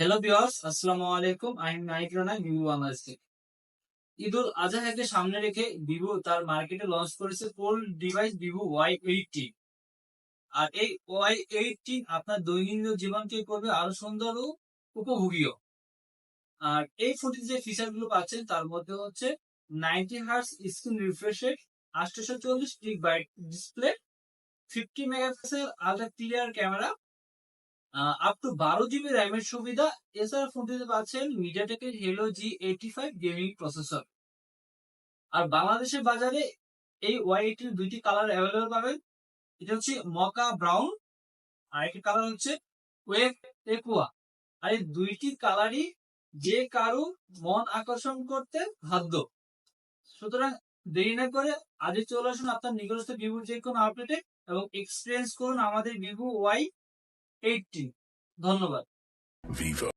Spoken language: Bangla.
হ্যালো ভিউয়ার্স, আসসালামু আলাইকুম। আমি নাইক রানা, ভিভো বাংলাদেশ থেকে। ঈদুল আজহাকে সামনে রেখে ভিভো তার মার্কেটে লঞ্চ করেছে ফোল্ড ডিভাইস ভিভো Y18। আর এই Y18 আপনার দৈনন্দিন জীবনকে করবে আরো সুন্দর ও উপভোগীও। আর এই ফোনটিতে যে ফিচার গুলো পাচ্ছেন তার মধ্যে হচ্ছে 90 hertz screen refresh rate, 840 gigabyte display, 50 megapixel ultra clear camera, up to 12 GB র্যামের সুবিধা। এছাড়া ফোনটিতে পাচ্ছেন মিডিয়াটেকের হেলো G85 গেমিং প্রসেসর। আর বাংলাদেশের বাজারে এই Y18 দুইটি কালার অ্যাভেলেবল পাবেন। এটা হচ্ছে মকা ব্রাউন, আর একটি কালার হচ্ছে ওয়েভ একুয়া। আর এই দুইটি কালারই যে কারো মন আকর্ষণ করতে বাধ্য। সুতরাং দেরি না করে আজই চলে আসুন আপনার নিকটস্থ ভিভো যে কোনো আপডেটে এবং এক্সপিরিয়েন্স করুন আমাদের ভিভো Y18। ধন্যবাদ। Vivo.